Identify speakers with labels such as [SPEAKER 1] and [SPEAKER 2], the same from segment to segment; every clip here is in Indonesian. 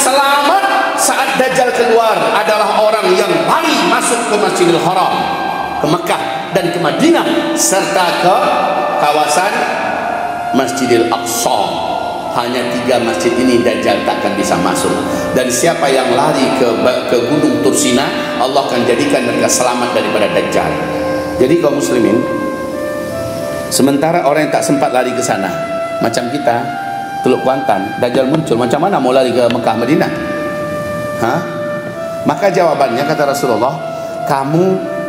[SPEAKER 1] selamat saat Dajjal keluar adalah orang yang lari masuk ke Masjidil Haram, ke Mekah dan ke Madinah, serta ke kawasan Masjidil Aqsa. Hanya 3 masjid ini Dajjal takkan bisa masuk. Dan siapa yang lari ke Gunung Tursina, Allah akan jadikan mereka selamat daripada Dajjal. Jadi kaum muslimin, sementara orang yang tak sempat lari ke sana, macam kita, Teluk Kuantan, Dajjal muncul, macam mana mau lari ke Mekah Madinah? Hah? Maka jawabannya kata Rasulullah, kamu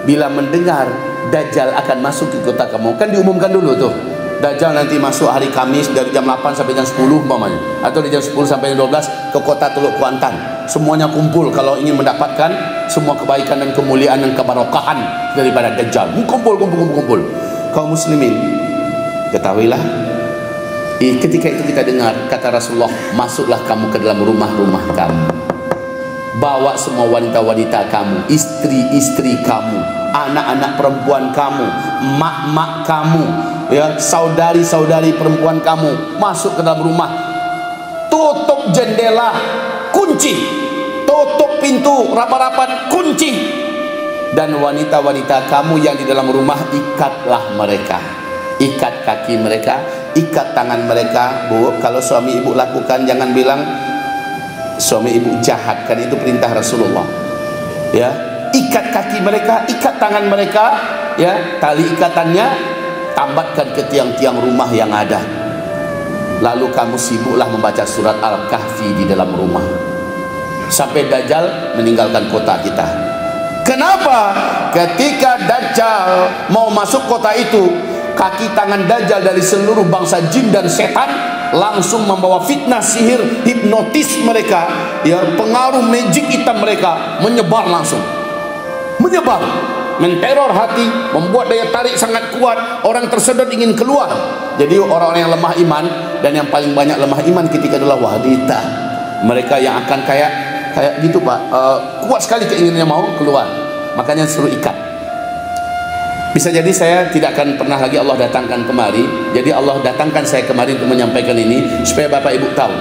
[SPEAKER 1] bila mendengar Dajjal akan masuk ke kota kamu, kan diumumkan dulu tuh, Dajjal nanti masuk hari Kamis dari jam 8 sampai jam 10 umpamanya, atau dari jam 10 sampai jam 12 ke kota Teluk Kuantan. Semuanya kumpul kalau ingin mendapatkan semua kebaikan dan kemuliaan dan kebarokahan daripada Dajjal. Kumpul. Kaum muslimin, ketahuilah, ketika itu kita dengar kata Rasulullah, masuklah kamu ke dalam rumah-rumah kamu, bawa semua wanita-wanita kamu, istri-istri kamu, anak-anak perempuan kamu, mak-mak kamu, ya, saudari-saudari perempuan kamu, masuk ke dalam rumah, tutup jendela, kunci, tutup pintu rapat-rapat, kunci, dan wanita-wanita kamu yang di dalam rumah, ikatlah mereka, ikat kaki mereka, ikat tangan mereka. Bu, kalau suami ibu lakukan jangan bilang suami ibu jahat, kan itu perintah Rasulullah, ya. Ikat kaki mereka, ikat tangan mereka, ya, tali ikatannya tambatkan ke tiang-tiang rumah yang ada. Lalu kamu sibuklah membaca surat Al-Kahfi di dalam rumah sampai Dajjal meninggalkan kota kita. Kenapa? Ketika Dajjal mau masuk kota itu, kaki tangan Dajjal dari seluruh bangsa jin dan setan langsung membawa fitnah, sihir, hipnotis mereka, ya, pengaruh magic hitam mereka menyebar, langsung menyebar, menteror hati, membuat daya tarik sangat kuat, orang tersedot ingin keluar. Jadi orang-orang yang lemah iman, dan yang paling banyak lemah iman ketika adalah wanita, mereka yang akan kayak gitu Pak, kuat sekali keinginannya mau keluar, makanya suruh ikat. Bisa jadi saya tidak akan pernah lagi Allah datangkan kemari. Jadi Allah datangkan saya kemari untuk menyampaikan ini supaya Bapak Ibu tahu.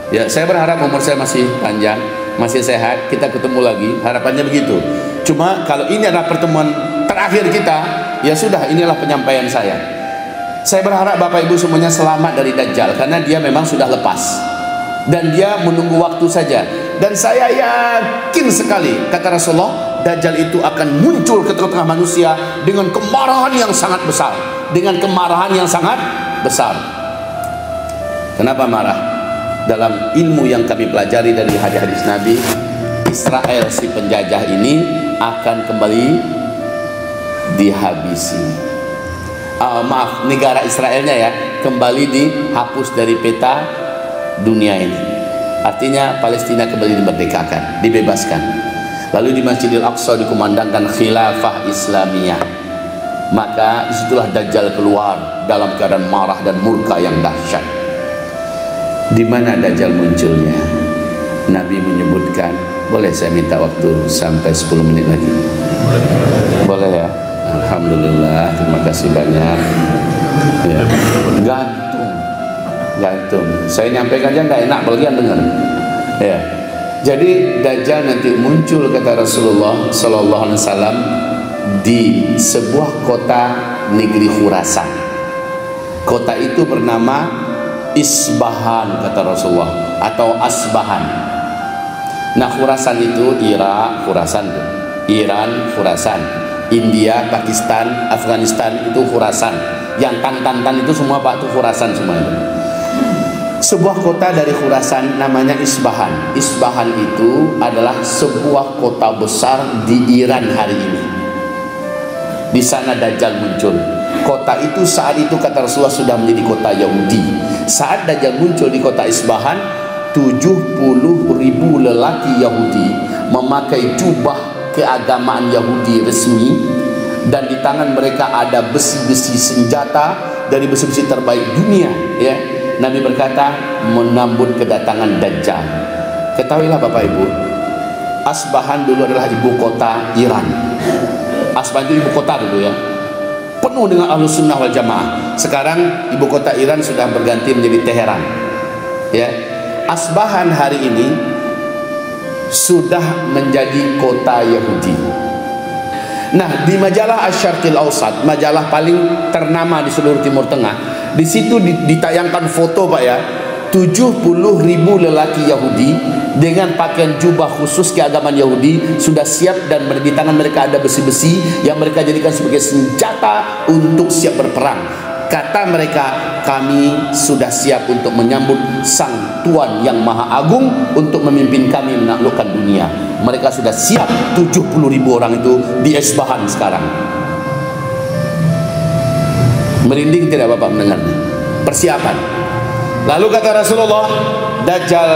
[SPEAKER 1] Ya, saya berharap umur saya masih panjang, masih sehat, kita ketemu lagi. Harapannya begitu. Cuma kalau ini adalah pertemuan terakhir kita, ya sudah, inilah penyampaian saya. Saya berharap Bapak Ibu semuanya selamat dari Dajjal, karena dia memang sudah lepas dan dia menunggu waktu saja. Dan saya yakin sekali, kata Rasulullah, Dajjal itu akan muncul ke tengah-tengah manusia dengan kemarahan yang sangat besar, dengan kemarahan yang sangat besar. Kenapa marah? Dalam ilmu yang kami pelajari dari hadis-hadis Nabi, Israel si penjajah ini akan kembali dihabisi. Maaf, negara Israelnya ya, kembali dihapus dari peta dunia ini. Artinya Palestina kembali dimerdekakan, dibebaskan. Lalu di Masjidil Aqsa dikumandangkan khilafah Islamiyah. Maka disitulah Dajjal keluar dalam keadaan marah dan murka yang dahsyat. Di mana Dajjal munculnya? Nabi menyebutkan, boleh saya minta waktu sampai 10 menit lagi? Boleh ya? Alhamdulillah, terima kasih banyak. Ya. Gantung. Saya nyampaikan aja nggak enak, apalagi yang dengar. Ya. Jadi Dajjal nanti muncul, kata Rasulullah Sallallahu Alaihi Wasallam, di sebuah kota negeri Khurasan. Kota itu bernama Isbahan, kata Rasulullah, atau Asbahan. Nah, Khurasan itu Irak, Khurasan, Iran, Khurasan, India, Pakistan, Afghanistan itu Khurasan. Yang tan itu semua Pak, itu Khurasan semua itu. Sebuah kota dari Khurasan namanya Isbahan. Isbahan itu adalah sebuah kota besar di Iran hari ini. Di sana Dajjal muncul. Kota itu saat itu, kata Rasulullah, sudah menjadi kota Yahudi. Saat Dajjal muncul di kota Isbahan, 70.000 lelaki Yahudi memakai jubah keagamaan Yahudi resmi, dan di tangan mereka ada besi-besi senjata dari besi-besi terbaik dunia, ya. Nabi berkata, menambut kedatangan Dajjal. Ketahuilah Bapak Ibu, Asbahan dulu adalah ibu kota Iran. Asbahan itu ibu kota dulu ya, penuh dengan Ahlus Sunnah wal Jamaah. Sekarang ibu kota Iran sudah berganti menjadi Teheran, ya. Asbahan hari ini sudah menjadi kota Yahudi. Nah, di majalah Asy-Syarqil Awsat, majalah paling ternama di seluruh Timur Tengah, di situ ditayangkan foto Pak ya, 70.000 lelaki Yahudi dengan pakaian jubah khusus keagamaan Yahudi sudah siap, dan di tangan mereka ada besi-besi yang mereka jadikan sebagai senjata untuk siap berperang. Kata mereka, kami sudah siap untuk menyambut Sang Tuan yang Maha Agung untuk memimpin kami menaklukkan dunia. Mereka sudah siap, 70.000 orang itu di Isbahan sekarang. Merinding tidak Bapak mendengarnya? Persiapan. Lalu kata Rasulullah, Dajjal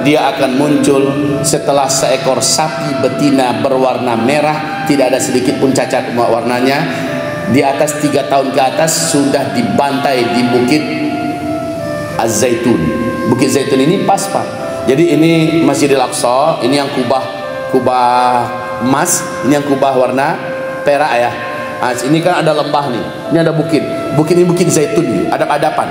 [SPEAKER 1] dia akan muncul setelah seekor sapi betina berwarna merah, tidak ada sedikit pun cacat warnanya, di atas 3 tahun ke atas, sudah dibantai di Bukit Az-Zaitun. Bukit Zaitun ini pas Pak. Jadi ini Masjidil Aqsa, ini yang kubah emas, ini yang kubah warna perak ya. Nah, ini kan ada lembah nih, ini ada bukit. Bukit ini Bukit Zaitun nih, adap-adapan.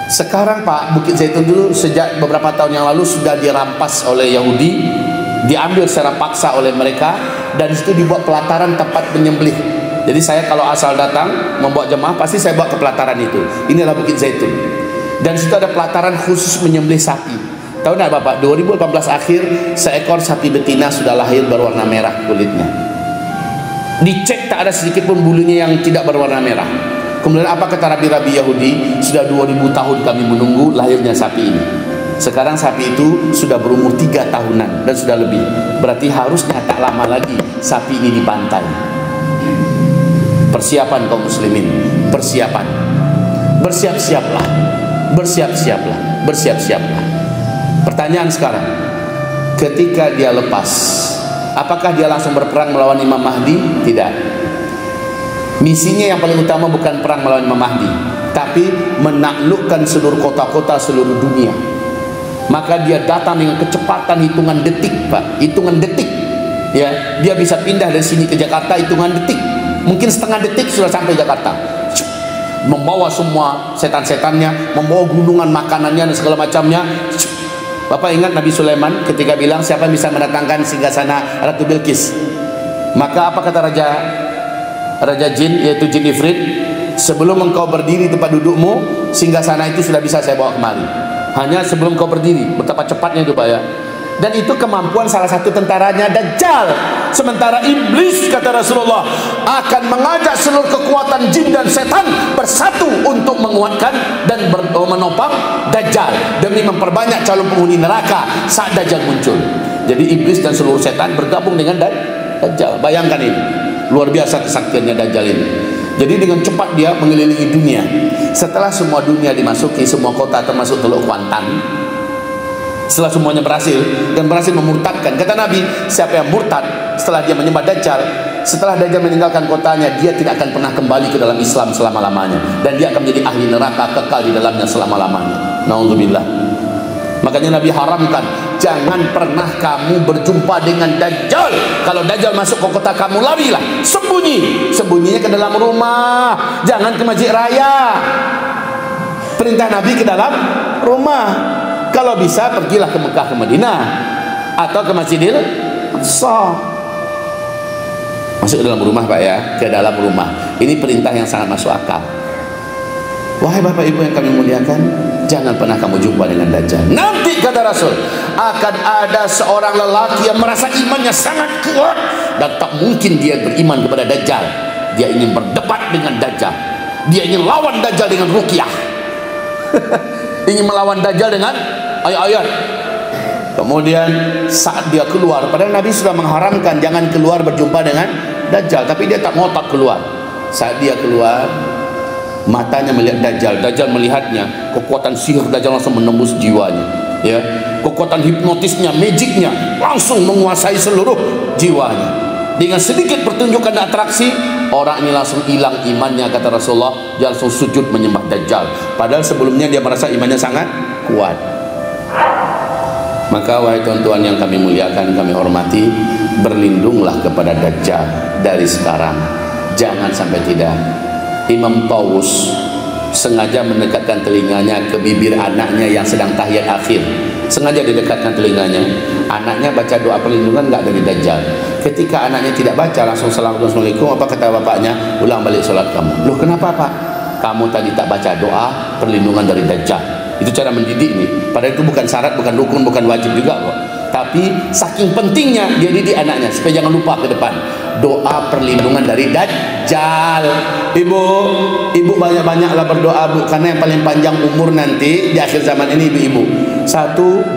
[SPEAKER 1] Sekarang Pak, Bukit Zaitun dulu sejak beberapa tahun yang lalu sudah dirampas oleh Yahudi, diambil secara paksa oleh mereka, dan itu dibuat pelataran tempat penyembelih. Jadi saya kalau asal datang membawa jemaah, pasti saya bawa ke pelataran itu. Ini adalah Bukit Zaitun. Dan situ ada pelataran khusus menyembelih sapi. Tahu nggak Bapak, 2018 akhir seekor sapi betina sudah lahir berwarna merah kulitnya. Dicek tak ada sedikit pun bulunya yang tidak berwarna merah. Kemudian apa kata rabi-rabi Yahudi? Sudah 2000 tahun kami menunggu lahirnya sapi ini. Sekarang sapi itu sudah berumur 3 tahunan dan sudah lebih. Berarti harusnya tak lama lagi sapi ini dibantai. Persiapan kaum muslimin, persiapan. Bersiap-siaplah. Bersiap-siaplah. Bersiap-siaplah. Pertanyaan sekarang, ketika dia lepas, apakah dia langsung berperang melawan Imam Mahdi? Tidak. Misinya yang paling utama bukan perang melawan Imam Mahdi, tapi menaklukkan seluruh kota-kota seluruh dunia. Maka dia datang dengan kecepatan hitungan detik Pak, hitungan detik ya. Dia bisa pindah dari sini ke Jakarta hitungan detik, mungkin setengah detik sudah sampai Jakarta, membawa semua setan-setannya, membawa gunungan makanannya dan segala macamnya. Bapak ingat Nabi Sulaiman ketika bilang siapa yang bisa mendatangkan singgasana Ratu Bilqis? Maka apa kata Raja Jin, yaitu Jin Ifrit, sebelum engkau berdiri tempat dudukmu, singgasana itu sudah bisa saya bawa kemari. Hanya sebelum kau berdiri. Betapa cepatnya itu Pak ya. Dan itu kemampuan salah satu tentaranya Dajjal. Sementara iblis, kata Rasulullah, akan mengajak seluruh kekuatan jin dan setan bersatu untuk menguatkan dan menopang Dajjal demi memperbanyak calon penghuni neraka saat Dajjal muncul. Jadi iblis dan seluruh setan bergabung dengan Dajjal. Bayangkan ini, luar biasa kesaktiannya Dajjal ini. Jadi dengan cepat dia mengelilingi dunia. Setelah semua dunia dimasuki, semua kota termasuk Teluk Kuantan, setelah semuanya berhasil dan berhasil memurtadkan, kata Nabi, siapa yang murtad setelah dia menyembah Dajjal, setelah Dajjal meninggalkan kotanya, dia tidak akan pernah kembali ke dalam Islam selama-lamanya, dan dia akan menjadi ahli neraka, kekal di dalamnya selama-lamanya. Naudzubillah. Makanya Nabi haramkan, jangan pernah kamu berjumpa dengan Dajjal. Kalau Dajjal masuk ke kota kamu, larilah, sembunyinya ke dalam rumah, jangan ke masjid raya. Perintah Nabi ke dalam rumah. Kalau bisa pergilah ke Mekah, ke Madinah, atau ke Masjidil Aqsa. Masuk ke dalam rumah Pak ya, ke dalam rumah. Ini perintah yang sangat masuk akal. Wahai Bapak Ibu yang kami muliakan, jangan pernah kamu jumpa dengan Dajjal. Nanti kata Rasul, akan ada seorang lelaki yang merasa imannya sangat kuat dan tak mungkin dia beriman kepada Dajjal. Dia ingin berdebat dengan Dajjal. Dia ingin lawan Dajjal dengan ruqyah. Ingin melawan Dajjal dengan ayat-ayat. Kemudian saat dia keluar, padahal Nabi sudah mengharamkan jangan keluar berjumpa dengan Dajjal, tapi dia tak ngotot keluar. Saat dia keluar, matanya melihat Dajjal, Dajjal melihatnya, kekuatan sihir Dajjal langsung menembus jiwanya, ya. Kekuatan hipnotisnya, magicnya langsung menguasai seluruh jiwanya. Dengan sedikit pertunjukan dan atraksi, orang ini langsung hilang imannya, kata Rasulullah. Dia langsung sujud menyembah Dajjal, padahal sebelumnya dia merasa imannya sangat kuat. Maka wahai tuan-tuan yang kami muliakan, kami hormati, berlindunglah kepada Dajjal dari sekarang, jangan sampai tidak. Imam Tawus sengaja mendekatkan telinganya ke bibir anaknya yang sedang tahiyat akhir. Sengaja didekatkan telinganya. Anaknya baca doa perlindungan enggak dari Dajjal. Ketika anaknya tidak baca, langsung Assalamualaikum, apa kata bapaknya? Ulang balik solat kamu. Loh, kenapa Pak? Kamu tadi tak baca doa perlindungan dari Dajjal. Itu cara mendidik nih. Padahal itu bukan syarat, bukan rukun, bukan wajib juga kok. Tapi saking pentingnya dia didik anaknya supaya jangan lupa ke depan doa perlindungan dari Dajjal. Ibu banyak-banyaklah berdoa Bu, karena yang paling panjang umur nanti di akhir zaman ini ibu-ibu 1:50.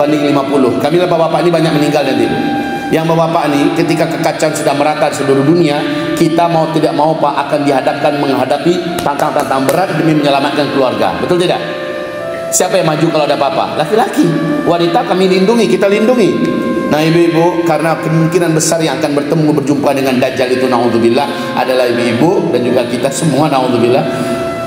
[SPEAKER 1] Kami bapak-bapak ini banyak meninggal nanti Bu. Yang bapak-bapak ini ketika kekacauan sudah merata di seluruh dunia, kita mau tidak mau Pak akan dihadapkan menghadapi tantangan-tantangan berat demi menyelamatkan keluarga. Betul tidak? Siapa yang maju kalau ada apa-apa? Laki-laki. Wanita kami lindungi, kita lindungi. Nah ibu-ibu, karena kemungkinan besar yang akan berjumpa dengan Dajjal itu naudzubillah adalah ibu-ibu dan juga kita semua naudzubillah.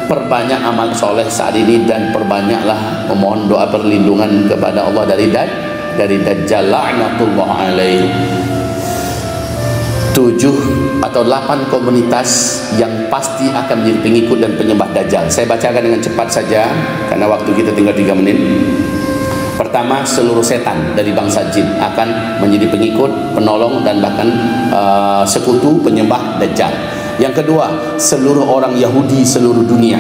[SPEAKER 1] Perbanyak amal soleh saat ini dan perbanyaklah memohon doa perlindungan kepada Allah dari Dajjal la'natullah alaihi. 7 atau 8 komunitas yang pasti akan menjadi pengikut dan penyembah Dajjal. Saya bacakan dengan cepat saja karena waktu kita tinggal 3 menit. Pertama, seluruh setan dari bangsa jin akan menjadi pengikut, penolong dan bahkan sekutu penyembah Dajjal. Yang kedua, seluruh orang Yahudi seluruh dunia.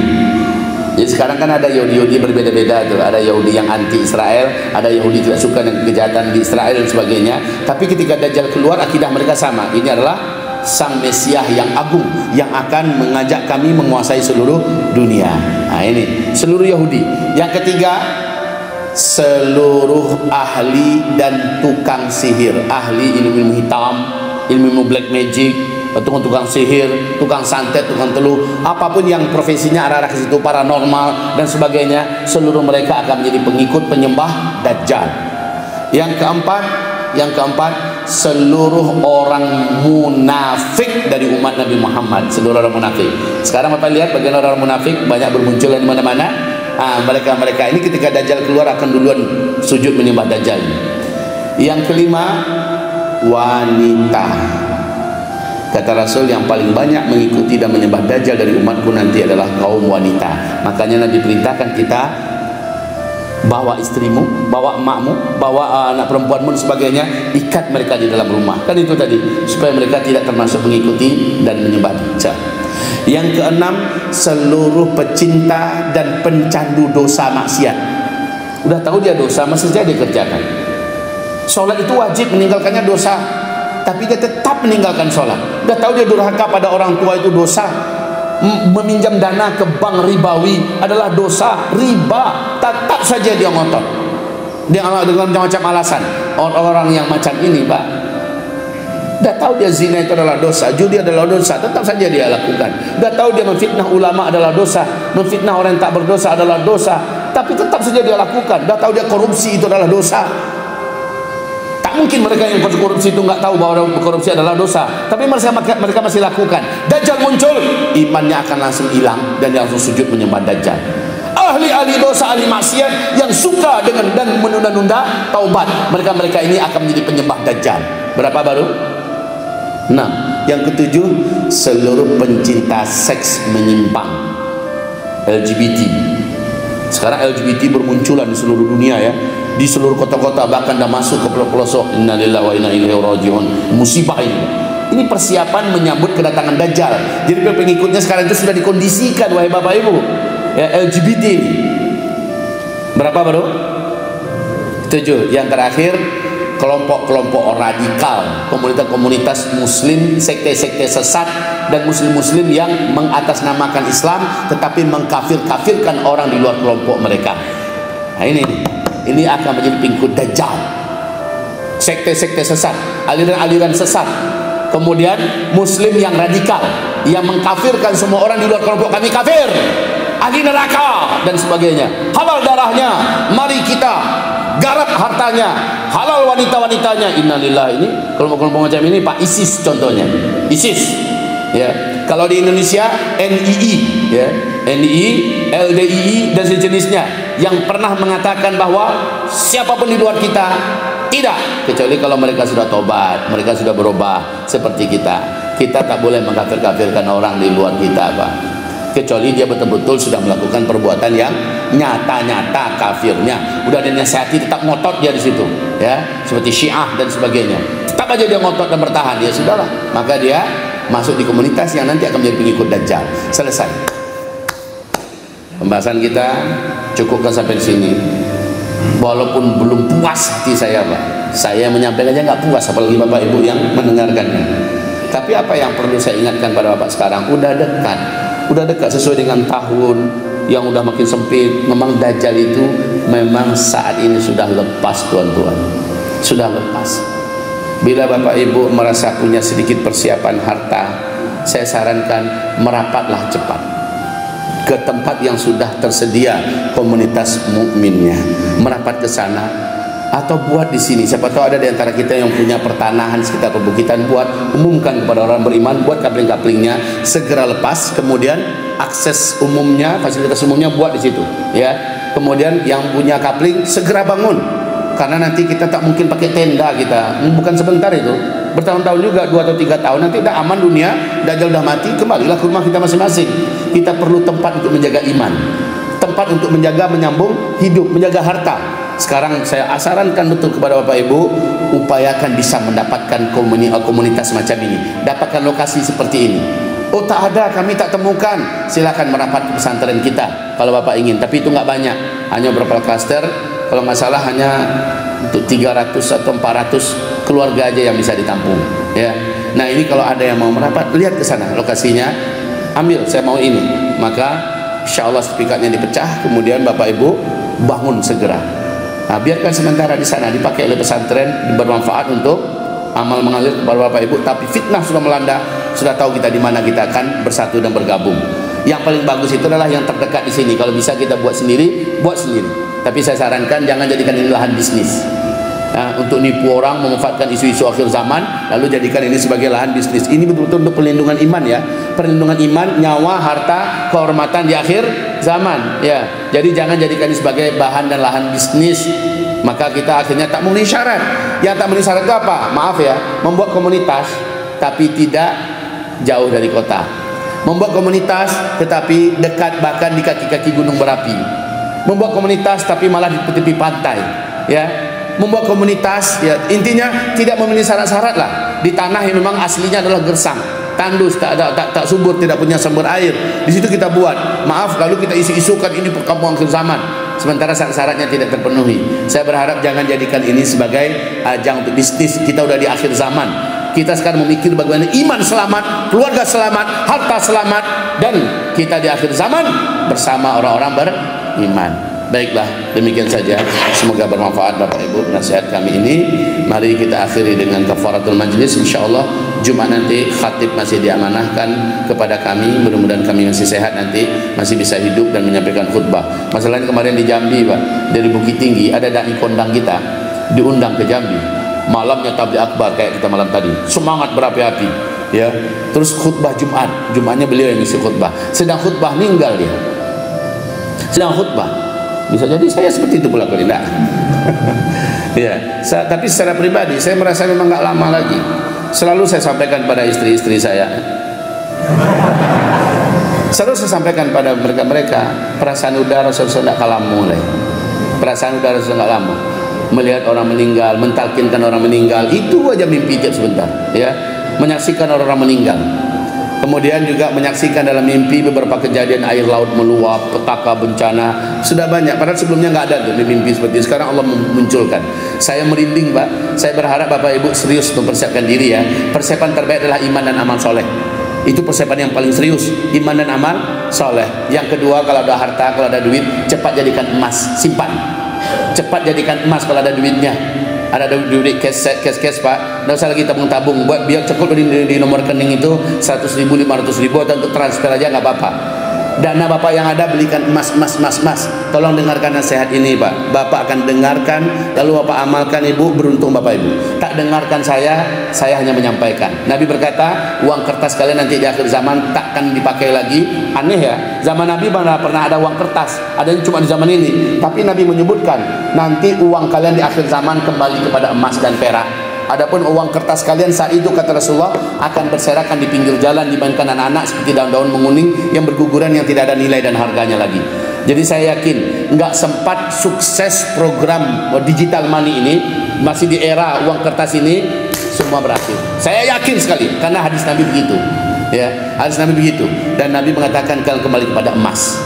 [SPEAKER 1] Jadi sekarang kan ada Yahudi berbeda-beda tuh. Ada Yahudi yang anti Israel, ada Yahudi tidak suka dengan kejahatan di Israel dan sebagainya. Tapi ketika Dajjal keluar, akidah mereka sama. Ini adalah sang Mesias yang agung yang akan mengajak kami menguasai seluruh dunia. Nah ini seluruh Yahudi. Yang ketiga, seluruh ahli dan tukang sihir, ahli ilmu hitam, ilmu black magic, tukang sihir, tukang santet, tukang teluh, apapun yang profesinya arah-arah ke situ, paranormal dan sebagainya, seluruh mereka akan menjadi pengikut penyembah Dajjal. Yang keempat, seluruh orang munafik dari umat Nabi Muhammad, seluruh orang munafik. Sekarang Bapak lihat bagaimana orang munafik banyak bermunculan di mana-mana. Mereka ini ketika Dajjal keluar akan duluan sujud menyembah Dajjal. Yang kelima, wanita. Kata Rasul, yang paling banyak mengikuti dan menyembah Dajjal dari umatku nanti adalah kaum wanita. Makanya Nabi perintahkan kita bawa istrimu, bawa emakmu, bawa anak perempuanmu dan sebagainya, ikat mereka di dalam rumah. Kan itu tadi, supaya mereka tidak termasuk mengikuti dan menyembah Dajjal. Yang keenam, seluruh pecinta dan pencandu dosa maksiat. Udah tahu dia dosa, masih saja dia kerjakan. Sholat itu wajib, meninggalkannya dosa, tapi dia tetap meninggalkan sholat. Udah tahu dia durhaka pada orang tua itu dosa. Meminjam dana ke bank ribawi adalah dosa, riba, tetap saja dia ngotot. Dia dengan macam-macam alasan. Orang-orang yang macam ini Pak, udah tahu dia zina itu adalah dosa, judi adalah dosa, tetap saja dia lakukan. Udah tahu dia memfitnah ulama adalah dosa, memfitnah orang yang tak berdosa adalah dosa, tapi tetap saja dia lakukan. Udah tahu dia korupsi itu adalah dosa. Tak mungkin mereka yang berkorupsi itu nggak tahu bahwa korupsi adalah dosa, tapi mereka masih lakukan. Dajjal muncul, imannya akan langsung hilang dan dia langsung sujud menyembah Dajjal. Ahli-ahli dosa, ahli maksiat yang suka dengan dan menunda-nunda taubat, mereka ini akan menjadi penyembah Dajjal. Berapa baru? 6. Yang ketujuh, seluruh pencinta seks menyimpang, LGBT. Sekarang LGBT bermunculan di seluruh dunia ya, di seluruh kota-kota, bahkan dah masuk ke pelosok. Innalillahi wa inna ilaihi rajiun. Musibah ini. Ini persiapan menyambut kedatangan Dajjal. Jadi pengikutnya sekarang itu sudah dikondisikan, wahai Bapak Ibu. Ya, LGBT ini. Berapa baru? 7. Yang terakhir, kelompok-kelompok radikal, komunitas-komunitas muslim, sekte-sekte sesat dan muslim-muslim yang mengatasnamakan Islam tetapi mengkafir-kafirkan orang di luar kelompok mereka. Nah ini akan menjadi pengikut Dajjal. Sekte-sekte sesat, aliran-aliran sesat. Kemudian muslim yang radikal yang mengkafirkan semua orang di luar kelompok kami kafir, ahli neraka dan sebagainya. Halal darahnya, mari kita garap hartanya, halal wanita-wanitanya. Innalillahi. Ini kelompok-kelompok macam ini Pak, ISIS contohnya. ISIS ya. Kalau di Indonesia NII ya, NII, LDII dan sejenisnya yang pernah mengatakan bahwa siapapun di luar kita tidak, kecuali kalau mereka sudah tobat, mereka sudah berubah seperti kita. Kita tak boleh mengkafir-kafirkan orang di luar kita Pak. kecuali dia betul-betul sudah melakukan perbuatan yang nyata-nyata kafirnya. Udah dinasihati tetap ngotot dia di situ, ya, seperti Syiah dan sebagainya. Tetap aja dia ngotot dan bertahan, ya sudahlah, maka dia masuk di komunitas yang nanti akan menjadi pengikut Dajjal. Selesai. Pembahasan kita cukupkan sampai di sini. Walaupun belum puas hati saya, Pak, saya menyampaikan aja nggak puas, apalagi Bapak Ibu yang mendengarkannya. Tapi apa yang perlu saya ingatkan pada Bapak sekarang, udah dekat sesuai dengan tahun yang udah makin sempit. Memang Dajjal itu memang saat ini sudah lepas, tuan-tuan, sudah lepas. Bila Bapak Ibu merasa punya sedikit persiapan harta, saya sarankan merapatlah cepat ke tempat yang sudah tersedia komunitas mukminnya, merapat ke sana atau buat di sini. Siapa tahu ada di antara kita yang punya pertanahan sekitar perbukitan, buat umumkan kepada orang beriman, buat kapling-kaplingnya segera lepas, kemudian akses umumnya, fasilitas umumnya buat di situ, ya. Kemudian yang punya kapling segera bangun, karena nanti kita tak mungkin pakai tenda, kita bukan sebentar itu, bertahun-tahun juga, 2 atau 3 tahun, nanti udah aman dunia, Dajjal udah mati, kembalilah ke rumah kita masing-masing. Kita perlu tempat untuk menjaga iman, tempat untuk menjaga, menyambung hidup, menjaga harta. Sekarang saya sarankan betul kepada Bapak Ibu, upayakan bisa mendapatkan komunitas macam ini, dapatkan lokasi seperti ini. Oh tak ada, kami tak temukan, silakan merapat ke pesantren kita kalau Bapak ingin, tapi itu nggak banyak, hanya beberapa klaster, kalau nggak salah hanya untuk 300 atau 400 keluarga aja yang bisa ditampung, ya. Nah ini kalau ada yang mau merapat, lihat ke sana lokasinya, ambil, saya mau ini, maka insya Allah sertifikatnya dipecah, kemudian Bapak Ibu bangun segera. Nah, biarkan sementara di sana dipakai oleh pesantren, bermanfaat untuk amal mengalir kepada Bapak Ibu. Tapi fitnah sudah melanda, sudah tahu kita di mana kita akan bersatu dan bergabung. Yang paling bagus itu adalah yang terdekat di sini. Kalau bisa kita buat sendiri, buat sendiri. Tapi saya sarankan jangan jadikan ini lahan bisnis. Nah, untuk nipu orang, memanfaatkan isu-isu akhir zaman, lalu jadikan ini sebagai lahan bisnis. Ini betul-betul untuk perlindungan iman, ya, perlindungan iman, nyawa, harta, kehormatan di akhir zaman, ya. Jadi jangan jadikan ini sebagai bahan dan lahan bisnis. Maka kita akhirnya tak memenuhi syarat. Yang tak memenuhi syarat itu apa? Maaf ya, membuat komunitas tapi tidak jauh dari kota, membuat komunitas tetapi dekat bahkan di kaki-kaki gunung berapi, membuat komunitas tapi malah di tepi pantai, ya. Membuat komunitas, ya, intinya tidak memenuhi syarat-syarat lah, di tanah yang memang aslinya adalah gersang, tandus, tak subur, tidak punya sumber air. Di situ kita buat, maaf, lalu kita isu-isukan ini perkampungan akhir zaman, sementara syarat-syaratnya tidak terpenuhi. Saya berharap jangan jadikan ini sebagai ajang untuk bisnis. Kita udah di akhir zaman. Kita sekarang memikir bagaimana iman selamat, keluarga selamat, harta selamat, dan kita di akhir zaman bersama orang-orang beriman. Baiklah, demikian saja. Semoga bermanfaat Bapak Ibu nasihat kami ini. Mari kita akhiri dengan kafaratul majlis. InsyaAllah Jumat nanti khatib masih diamanahkan kepada kami. Mudah-mudahan kami masih sehat nanti, masih bisa hidup dan menyampaikan khutbah. Masalahnya kemarin di Jambi, Pak, dari Bukit Tinggi ada dai kondang kita diundang ke Jambi. Malamnya tabligh akbar kayak kita malam tadi, semangat berapi-api, ya. Terus khutbah Jumatnya beliau yang ngisi khutbah. Sedang khutbah meninggal dia. Sedang khutbah. Bisa jadi saya seperti itu pula kali, enggak? Ya, tapi secara pribadi saya merasa memang nggak lama lagi. Selalu saya sampaikan pada istri-istri saya. Selalu saya sampaikan pada mereka, perasaan udara sudah kalah mulai. Perasaan udara sudah nggak lama. Melihat orang meninggal, mentalkinkan orang meninggal, itu aja mimpi tiap sebentar, ya. Menyaksikan orang meninggal. Kemudian juga menyaksikan dalam mimpi beberapa kejadian air laut meluap, petaka, bencana, sudah banyak. Padahal sebelumnya nggak ada tuh di mimpi seperti sekarang Allah memunculkan. Saya merinding, Pak. Saya berharap Bapak Ibu serius untuk persiapkan diri, ya. Persiapan terbaik adalah iman dan amal soleh. Itu persiapan yang paling serius, iman dan amal soleh. Yang kedua, kalau ada harta, kalau ada duit, cepat jadikan emas, simpan. Cepat jadikan emas kalau ada duitnya. Ada duit cash Pak, nggak usah lagi tabung-tabung, buat biar cukup di nomor rekening itu 100.000, 500.000, atau untuk transfer aja nggak apa-apa. Dana Bapak yang ada belikan emas. Tolong dengarkan nasihat ini, Pak. Bapak akan dengarkan, lalu Bapak amalkan. Ibu, beruntung Bapak Ibu. Tak dengarkan saya hanya menyampaikan. Nabi berkata, uang kertas kalian nanti di akhir zaman takkan dipakai lagi. Aneh ya, zaman Nabi mana pernah ada uang kertas, adanya cuma di zaman ini. Tapi Nabi menyebutkan, nanti uang kalian di akhir zaman kembali kepada emas dan perak. Adapun uang kertas kalian saat itu kata Rasulullah akan berserakan di pinggir jalan, dimainkan anak-anak seperti daun-daun menguning yang berguguran yang tidak ada nilai dan harganya lagi. Jadi saya yakin nggak sempat sukses program digital money ini, masih di era uang kertas ini, semua berakhir. Saya yakin sekali karena hadis Nabi begitu. Ya, hadis Nabi begitu, dan Nabi mengatakan kalian kembali kepada emas.